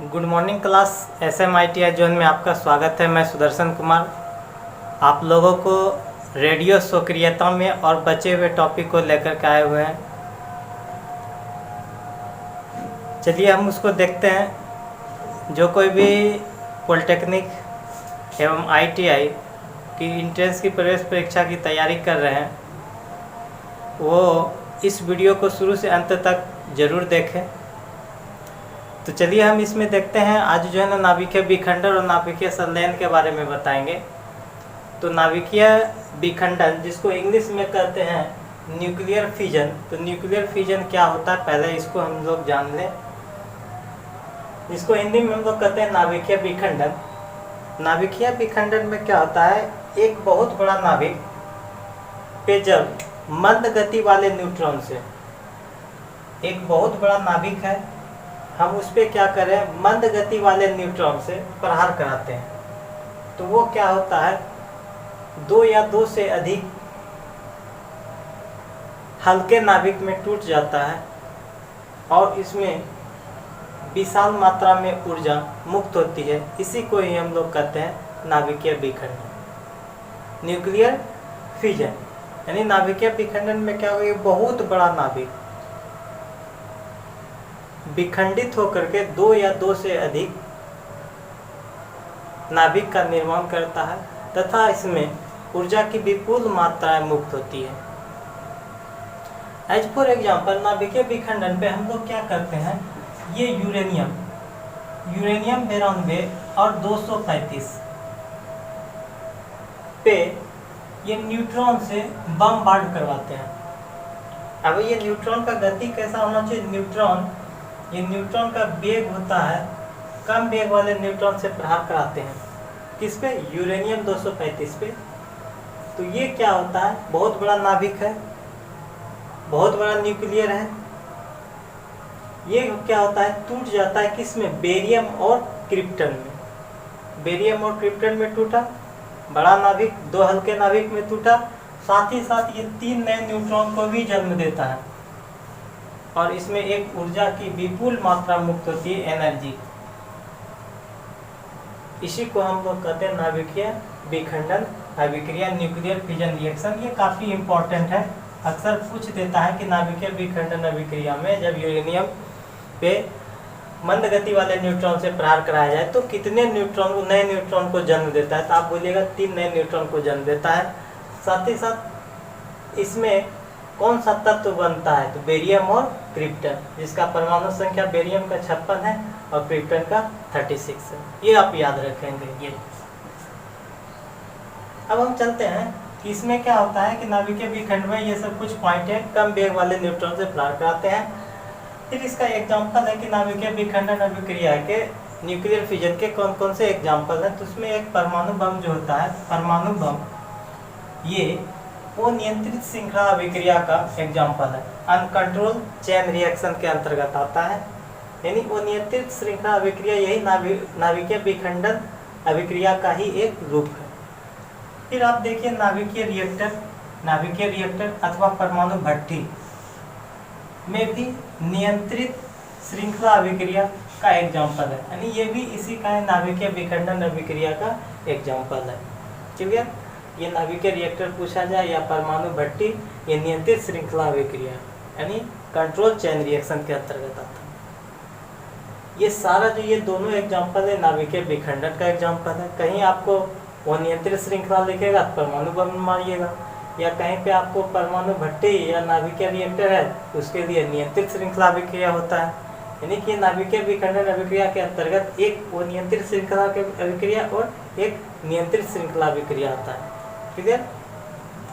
Good morning class SMITI zone में आपका स्वागत है। मैं सुदर्शन कुमार आप लोगों को रेडियो सक्रियता में और बचे हुए टॉपिक को लेकर के आए हुए हैं। चलिए हम उसको देखते हैं। जो कोई भी पॉलिटेक्निक एवं ITI की इंट्रेंस की प्रवेश परीक्षा की तैयारी कर रहे हैं वो इस वीडियो को शुरू से अंत तक ज़रूर देखें। तो चलिए हम इसमें देखते हैं। आज जो है ना नाभिकीय विखंडन और नाभिकीय संलयन के बारे में बताएंगे। तो नाभिकीय विखंडन जिसको इंग्लिश में कहते हैं न्यूक्लियर फिजन, तो न्यूक्लियर फिजन क्या होता है पहले इसको हम लोग जान लें। इसको हिंदी में हम लोग कहते हैं नाभिकीय विखंडन। नाभिकीय विखंडन में क्या होता है, एक बहुत बड़ा नाभिक पे जब मंद गति वाले न्यूट्रॉन से, एक बहुत बड़ा नाभिक है, हम उस पर क्या करें, मंद गति वाले न्यूट्रॉन से प्रहार कराते हैं तो वो क्या होता है, दो या दो से अधिक हल्के नाभिक में टूट जाता है और इसमें विशाल मात्रा में ऊर्जा मुक्त होती है। इसी को ही हम लोग कहते हैं नाभिकीय विखंडन, न्यूक्लियर फिजन। यानी नाभिकीय विखंडन में क्या होगा, बहुत बड़ा नाभिक विखंडित होकर के दो या दो से अधिक नाभिक का निर्माण करता है तथा इसमें ऊर्जा की विपुल मात्राएं मुक्त होती है। एज फॉर एग्जाम्पल नाभिकीय विखंडन पे हम लोग क्या करते हैं, ये यूरेनियम 92 और 235 पे ये न्यूट्रॉन से बमबार्ड करवाते हैं। अब ये न्यूट्रॉन का गति कैसा होना चाहिए, ये न्यूट्रॉन का वेग होता है, कम वेग वाले न्यूट्रॉन से प्रहार कराते हैं। किस पे, यूरेनियम 235 पे। तो ये क्या होता है, बहुत बड़ा नाभिक है, बहुत बड़ा न्यूक्लियर है। ये क्या होता है, टूट जाता है किस में, बेरियम और क्रिप्टन में। बेरियम और क्रिप्टन में टूटा, बड़ा नाभिक दो हल्के नाभिक में टूटा, साथ ही साथ ये 3 नए न्यूट्रॉन को भी जन्म देता है और इसमें एक ऊर्जा की विपुल मात्रा मुक्त होती है, एनर्जी। इसी को हम लोग कहते हैं नाभिकीय विखंडन अभिक्रिया, न्यूक्लियर फिजन रिएक्शन। ये काफ़ी इम्पोर्टेंट है, अक्सर पूछ देता है कि नाभिकीय विखंडन अभिक्रिया में जब यूरेनियम पे मंद गति वाले न्यूट्रॉन से प्रहार कराया जाए तो कितने न्यूट्रॉन, नए न्यूट्रॉन को जन्म देता है। तो आप बोलिएगा 3 नए न्यूट्रॉन को जन्म देता है। साथ ही साथ इसमें कौन सा तत्व बनता है, तो बेरियम और क्रिप्टन, जिसका परमाणु संख्या बेरियम का 56 है और क्रिप्टन का 36 है। ये आप याद रखेंगे। ये अब हम चलते हैं कि इसमें क्या होता है कि नाभिकीय विखंडन में ये सब कुछ पॉइंट है, कम वेग वाले न्यूट्रॉन से प्रहार कराते हैं। फिर इसका एग्जाम्पल है कि नाभिकीय विखंडन अभिक्रिया के न्यूक्लियर फिजन के कौन कौन से एग्जाम्पल हैं। तो उसमें एक परमाणु बम जो होता है, परमाणु बम ये अनियंत्रित श्रृंखला अभिक्रिया का एग्जाम्पल है, अनकंट्रोल चेन रिएक्शन के अंतर्गत आता है। यानी अनियंत्रित श्रृंखला अभिक्रिया यही नाभिकीय विखंडन अभिक्रिया का ही एक रूप है। फिर आप देखिए नाभिकीय रिएक्टर अथवा परमाणु भट्ठी में भी नियंत्रित श्रृंखला अभिक्रिया का एग्जाम्पल है। यानी ये भी इसी का नाभिकीय विखंडन अभिक्रिया का एग्जाम्पल है। क्लियर, ये नाभिकीय रिएक्टर पूछा जाए या परमाणु भट्टी, ये नियंत्रित श्रृंखला अभिक्रिया यानी कंट्रोल चेन रिएक्शन के अंतर्गत आता है। ये सारा जो ये दोनों एग्जाम्पल है नाभिकीय विखंडन का एग्जाम्पल है। कहीं आपको वो नियंत्रित श्रृंखला लिखेगा तो परमाणु बम मारिएगा, या कहीं पे आपको परमाणु भट्टी या नाभिकीय रिएक्टर है उसके लिए नियंत्रित श्रृंखला अभिक्रिया होता है। यानी कि नाभिकीय विखंडन अभिक्रिया के अंतर्गत एक वो नियंत्रित श्रृंखला अभिक्रिया और एक नियंत्रित श्रृंखला अभिक्रिया आता है। क्लियर।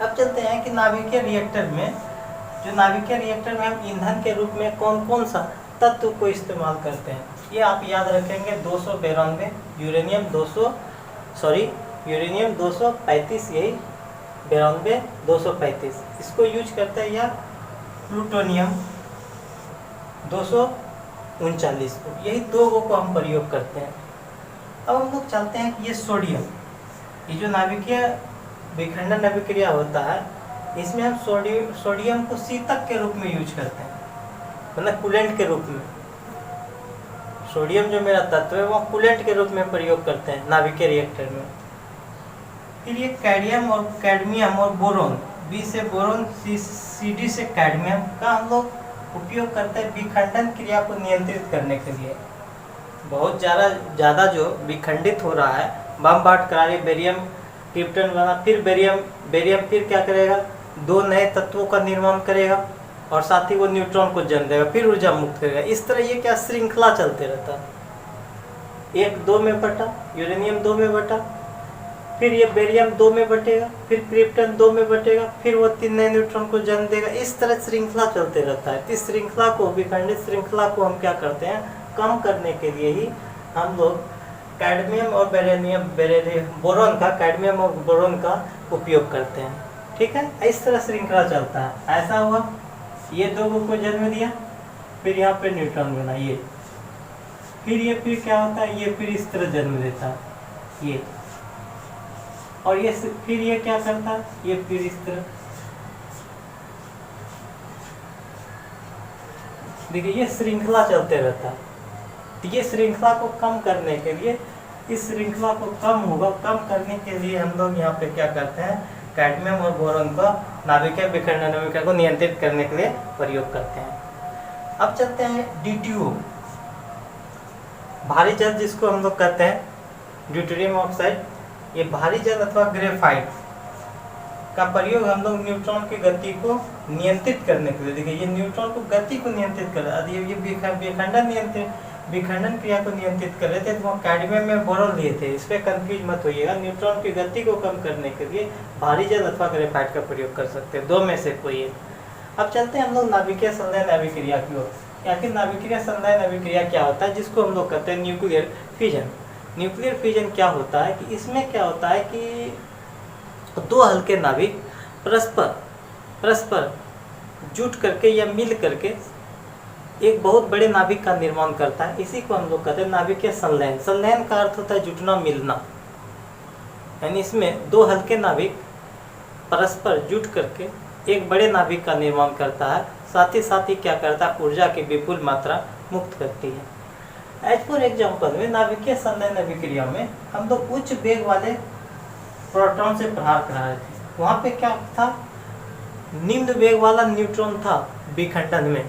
अब चलते हैं कि नाभिकीय रिएक्टर में, जो नाभिकीय रिएक्टर में हम ईंधन के रूप में कौन कौन सा तत्व को इस्तेमाल करते हैं, ये आप याद रखेंगे। 292 यूरेनियम 235, यही 92 235 इसको यूज करते हैं, या प्लूटोनियम 239 को, यही 2 को हम प्रयोग करते हैं। अब हम लोग चलते हैं कि ये सोडियम, ये जो नाभिकीय विखंडन अभिक्रिया होता है इसमें हम सोडियम को शीतक के रूप में यूज करते हैं, मतलब कूलेंट के रूप में। सोडियम जो मेरा तत्व है वो कूलेंट के रूप में प्रयोग करते हैं नाभिकीय रिएक्टर में। फिर ये कैडमियम और बोरोन, बी से बोरोन, सी से कैडमियम का हम लोग उपयोग करते हैं विखंडन क्रिया को नियंत्रित करने के लिए। बहुत ज़्यादा जो विखंडित हो रहा है, बम बाट करारी बेरियम क्रिप्टन बना, फिर बेरियम फिर क्या करेगा, 2 नए तत्वों का निर्माण करेगा और साथ ही वो न्यूट्रॉन को जन्म देगा, फिर ऊर्जा मुक्त करेगा। इस तरह ये क्या श्रृंखला चलते रहता है। 1 2 में बटा, यूरेनियम 2 में बटा, फिर ये बेरियम 2 में बटेगा, फिर क्रिप्टन 2 में बटेगा, फिर वो 3 नए न्यूट्रॉन को जन्म देगा। इस तरह श्रृंखला चलते रहता है। इस श्रृंखला को, विखंडित श्रृंखला को हम क्या करते हैं, कम करने के लिए ही हम लोग कैडमियम और बोरोन का, कैडमियम और बोरोन का उपयोग करते हैं। ठीक है, इस तरह श्रृंखला चलता है। ऐसा हुआ, ये 2 को जन्म दिया, फिर यहाँ पे न्यूट्रॉन बना, ये फिर क्या होता है, ये फिर इस तरह जन्म देता है ये, और ये फिर ये क्या करता है, ये फिर इस तरह। देखिए ये श्रृंखला चलते रहता है। तो ये श्रृंखला को कम करने के लिए, इस श्रृंखला को कम करने के लिए हम लोग यहाँ पे क्या करते हैं, कैडमियम और बोरोन का नाभिकीय विखंडन को नियंत्रित करने के लिए प्रयोग करते हैं। अब चलते हैं D2O, भारी जल जिसको हम लोग कहते हैं ड्यूटेरियम ऑक्साइड। ये भारी जल अथवा ग्रेफाइट का प्रयोग हम लोग न्यूट्रॉन की गति को नियंत्रित करने के लिए। देखिए ये न्यूट्रॉन को गति को नियंत्रित कर रहा है, ये विखंडन क्रिया को नियंत्रित कर रहे थे, तो वो कैडमियम में बोरोन लिए थे। इस पर कंफ्यूज मत होइएगा। न्यूट्रॉन की गति को कम करने के लिए भारी जल अथवा ग्रेफाइट का प्रयोग कर सकते हैं, 2 में से कोई एक। अब चलते हैं हम लोग नाभिकीय संलयन अभिक्रिया की ओर। आखिर नाभिकीय संलयन अभिक्रिया क्या होता है, जिसको हम लोग कहते हैं न्यूक्लियर फिजन। न्यूक्लियर फिजन क्या होता है कि इसमें क्या होता है कि 2 हल्के नाभिक परस्पर जुट करके या मिल करके एक बहुत बड़े नाभिक का निर्माण करता है। इसी को हम लोग कहते हैं नाभिकीय संलयन। संलयन का अर्थ होता है जुटना, मिलना। यानी इसमें 2 हल्के नाभिक परस्पर जुट करके एक बड़े नाभिक का निर्माण करता है, साथ ही क्या करता है, ऊर्जा की विपुल मात्रा मुक्त करती है। एज फॉर एग्जाम्पल में नाभिकीय संलयन अभिक्रिया में हम लोग उच्च वेग वाले प्रोटॉन से प्रहार करा रहे थे। वहाँ पे क्या था, निम्न वेग वाला न्यूट्रॉन था विखंडन में,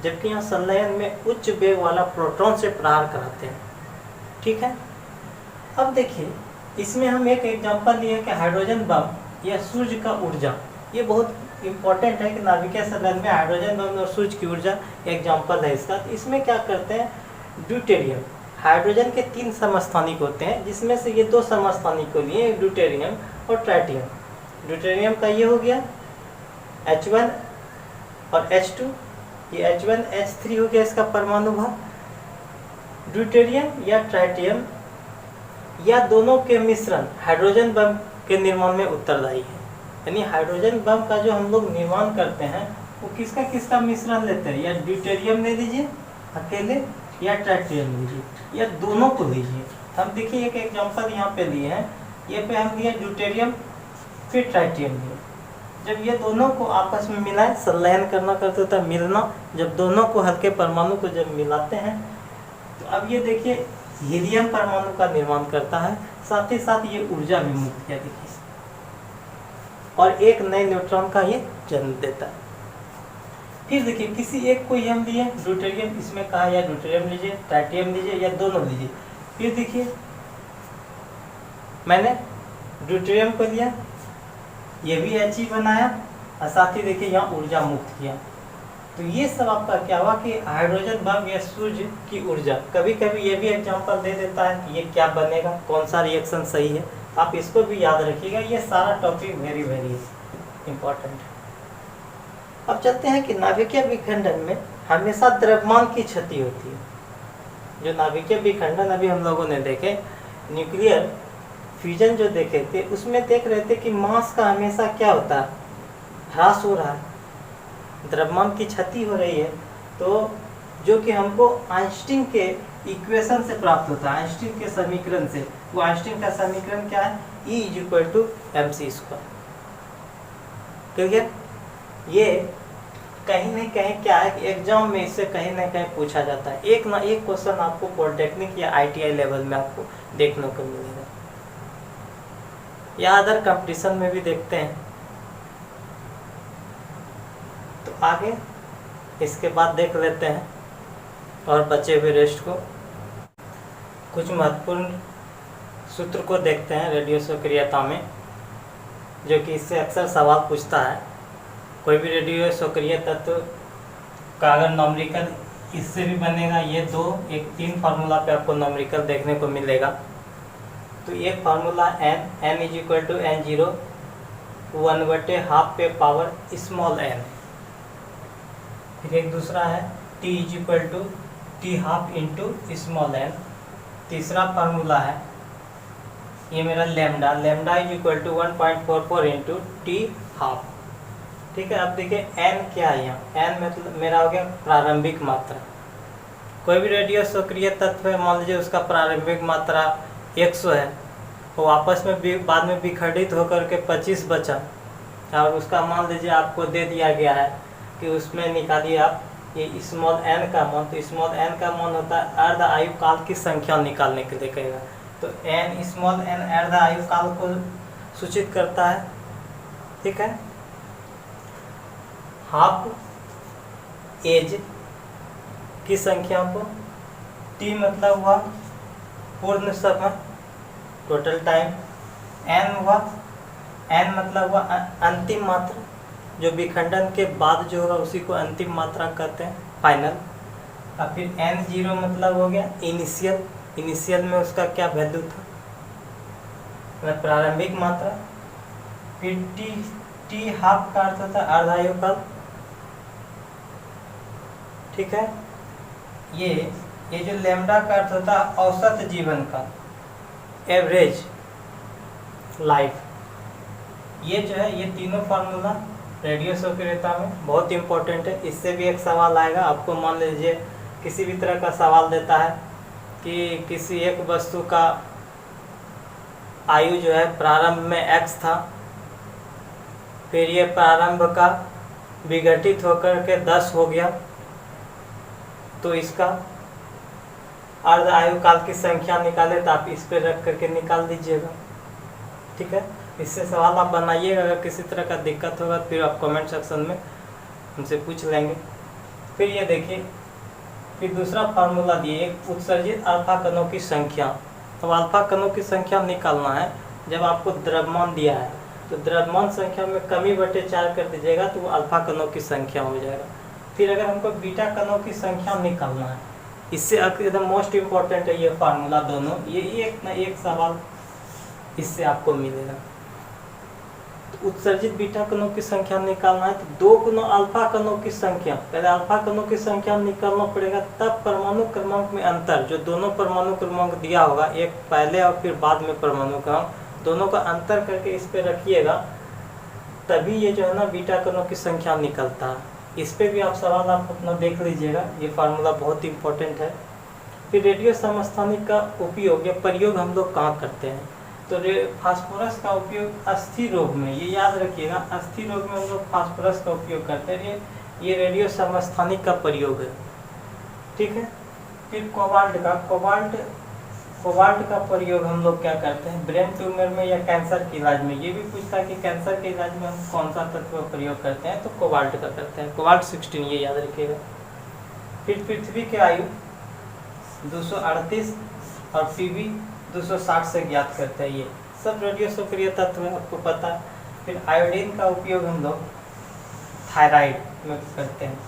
जबकि यहाँ संलयन में उच्च वेग वाला प्रोटॉन से प्रहार कराते हैं। ठीक है, अब देखिए इसमें हम एक एग्जांपल लिए कि हाइड्रोजन बम या सूर्य का ऊर्जा। ये बहुत इंपॉर्टेंट है कि नाभिकीय संलयन में हाइड्रोजन बम और सूर्य की ऊर्जा एग्जांपल है इसका। तो इसमें क्या करते हैं, ड्यूटेरियम, हाइड्रोजन के 3 समस्थानिक होते हैं, जिसमें से ये 2 समस्थानिक को लिए, ड्यूटेरियम और ट्राइटियम। ड्यूटेरियम का ये हो गया H1 और H2, ये H1 H3 हो गया इसका परमाणु भार। ड्यूटेरियम या ट्राइटियम या दोनों के मिश्रण हाइड्रोजन बम के निर्माण में उत्तरदायी है। यानी हाइड्रोजन बम का जो हम लोग निर्माण करते हैं वो किसका मिश्रण लेते हैं, या ड्यूटेरियम ले लीजिए अकेले, या ट्राइटियम लीजिए, या दोनों को लीजिए। हम देखिए एक एग्जांपल यहाँ पे लिए हैं, ये पे हम लिए ड्यूटेरियम फिर ट्राइटियम लिए। जब ये दोनों को आपस में मिलाएं, संलयन करना करते होता है मिलना, जब दोनों को हल्के परमाणु को जब मिलाते हैं तो अब ये देखिए हीलियम परमाणु का निर्माण करता है, साथ ही साथ ये ऊर्जा भी मुक्त किया देखिए, और एक नए न्यूट्रॉन का ये जन्म देता है। फिर देखिए किसी एक को हम लिए ड्यूटेरियम, इसमें कहा या ड्यूटेरियम लीजिए, ट्राइटियम लीजिए, या दोनों लीजिए। फिर देखिए मैंने ड्यूटेरियम को लिया, ये भी He बनाया, और साथ ही देखिए यहाँ ऊर्जा मुक्त किया। तो ये सब आपका क्या हुआ कि हाइड्रोजन बम या सूर्य की ऊर्जा। कभी कभी ये भी एग्जांपल दे देता है कि ये क्या बनेगा, कौन सा रिएक्शन सही है, आप इसको भी याद रखिएगा। ये सारा टॉपिक वेरी इम्पोर्टेंट है। अब चलते हैं कि नाभिकीय विखंडन में हमेशा द्रव्यमान की क्षति होती है। जो नाभिकीय विखंडन अभी हम लोगों ने देखे, न्यूक्लियर फ्यूजन जो देखे थे, उसमें देख रहे थे कि मास का हमेशा क्या होता है, ह्रास हो रहा है, द्रव्यमान की क्षति हो रही है। तो जो कि हमको आइंस्टीन के इक्वेशन से प्राप्त होता है, आइंस्टीन के समीकरण से। वो आइंस्टीन का समीकरण क्या है, E = mc²। क्लियर, ये कहीं ना कहीं क्या है कि एग्जाम में इससे कहीं ना कहीं पूछा जाता है, एक ना एक क्वेश्चन आपको पॉलिटेक्निक या ITI लेवल में आपको देखने को मिलेगा, या अदर कंपटीशन में भी देखते हैं। तो आगे इसके बाद देख लेते हैं और बचे हुए रेस्ट को, कुछ महत्वपूर्ण सूत्र को देखते हैं रेडियो सक्रियता में, जो कि इससे अक्सर सवाल पूछता है। कोई भी रेडियो सक्रिय तत्व का अगर नॉमरिकल इससे भी बनेगा, ये एक 3 फार्मूला पे आपको नॉमरिकल देखने को मिलेगा। तो एक formula n is equal to n0 1/2 पे पावर स्मॉल n। फिर एक दूसरा है t is equal to t½ into small n। तीसरा फार्मूला है ये मेरा lambda is equal to 1.44 into t½ ठीक है। अब देखिए n क्या है, यहाँ n मतलब मेरा हो गया प्रारंभिक मात्रा। कोई भी रेडियो सक्रिय तत्व है, मान लीजिए उसका प्रारंभिक मात्रा 100 है, वो आपस में बाद में विखंडित होकर के 25 बचा, और उसका मान लीजिए आपको दे दिया गया है कि उसमें निकालिए आप ये स्मॉल n का मान। तो स्मॉल n का मान होता है अर्ध आयु काल की संख्या निकालने के लिए कहेगा। तो n स्मॉल n अर्ध आयु काल को सूचित करता है, ठीक है। हाफ एज की संख्या को, t मतलब हुआ पूर्ण समय टोटल टाइम, n मतलब हुआ अंतिम मात्रा, जो विखंडन के बाद जो होगा उसी को अंतिम मात्रा कहते हैं, फाइनल। और फिर n0 मतलब हो गया इनिशियल में उसका क्या वैल्यू था, मतलब प्रारंभिक मात्रा। फिर t½ का अर्थ होता है अर्धायु काल, ठीक है। ये जो लैम्डा का अर्थ होता है औसत जीवन का, एवरेज लाइफ। ये जो है ये तीनों फार्मूला रेडियो सक्रियता में बहुत इंपॉर्टेंट है। इससे भी एक सवाल आएगा आपको, मान लीजिए किसी भी तरह का सवाल देता है कि किसी एक वस्तु का आयु जो है प्रारंभ में x था, फिर ये प्रारंभ का विघटित होकर के 10 हो गया, तो इसका अर्ध आयु काल की संख्या निकाले, तो आप इस पे रख करके निकाल दीजिएगा, ठीक है। इससे सवाल आप बनाइएगा, अगर किसी तरह का दिक्कत होगा फिर आप कमेंट सेक्शन में हमसे पूछ लेंगे। फिर ये देखिए, फिर दूसरा फार्मूला दिए एक उत्सर्जित अल्फा कणों की संख्या। तो अल्फा कणों की संख्या निकालना है, जब आपको द्रव्यमान दिया है तो द्रव्यमान संख्या में कमी बटे 4 कर दीजिएगा तो वो अल्फा कणों की संख्या हो जाएगा। फिर अगर हमको बीटा कणों की संख्या निकालना है, इससे एकदम मोस्ट इम्पोर्टेंट है ये फार्मूला दोनों, ये एक ना एक सवाल इससे आपको मिलेगा। तो उत्सर्जित बीटा कणों की संख्या निकालना है, तो 2 गुना अल्फा कणों की संख्या, पहले अल्फा कणों की संख्या निकालना पड़ेगा, तब परमाणु क्रमांक में अंतर, जो दोनों परमाणु क्रमांक दिया होगा, एक पहले और फिर बाद में परमाणु क्रमांक, दोनों का अंतर करके इस पे रखिएगा, तभी ये जो है ना बीटा कणों की संख्या निकलता है। इस पे भी आप सवाल आप अपना देख लीजिएगा, ये फार्मूला बहुत इंपॉर्टेंट है। फिर रेडियो समस्थानिक का उपयोग या प्रयोग हम लोग कहाँ करते हैं, तो फास्फोरस का उपयोग अस्थि रोग में, ये याद रखिएगा, अस्थि रोग में हम लोग फास्फोरस का उपयोग करते हैं, ये रेडियो समस्थानिक का प्रयोग है, ठीक है। फिर कोबाल्ट का प्रयोग हम लोग क्या करते हैं, ब्रेन ट्यूमर में या कैंसर के इलाज में। ये भी पूछता है कि कैंसर के इलाज में हम कौन सा तत्व का प्रयोग करते हैं, तो कोबाल्ट का करते हैं, कोबाल्ट 16, ये याद रखिएगा। फिर पृथ्वी के आयु 238 और पीवी 260 से ज्ञात करते हैं, ये सब रेडियो सक्रिय तत्व है, आपको पता है। फिर आयोडीन का उपयोग हम लोग थायराइड में करते हैं,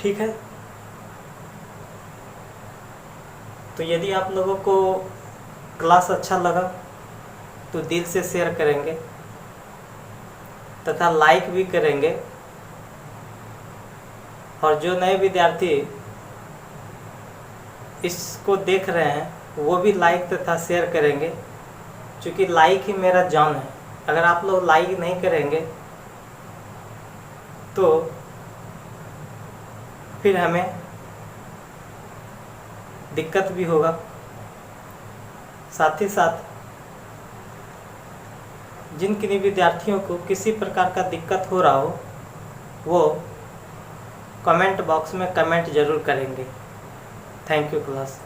ठीक है। तो यदि आप लोगों को क्लास अच्छा लगा तो दिल से शेयर करेंगे तथा लाइक भी करेंगे, और जो नए विद्यार्थी इसको देख रहे हैं वो भी लाइक तथा शेयर करेंगे, क्योंकि लाइक ही मेरा जान है। अगर आप लोग लाइक नहीं करेंगे तो फिर हमें दिक्कत भी होगा। साथ ही साथ जिन किन्हीं विद्यार्थियों को किसी प्रकार का दिक्कत हो रहा हो वो कमेंट बॉक्स में कमेंट ज़रूर करेंगे। Thank you class.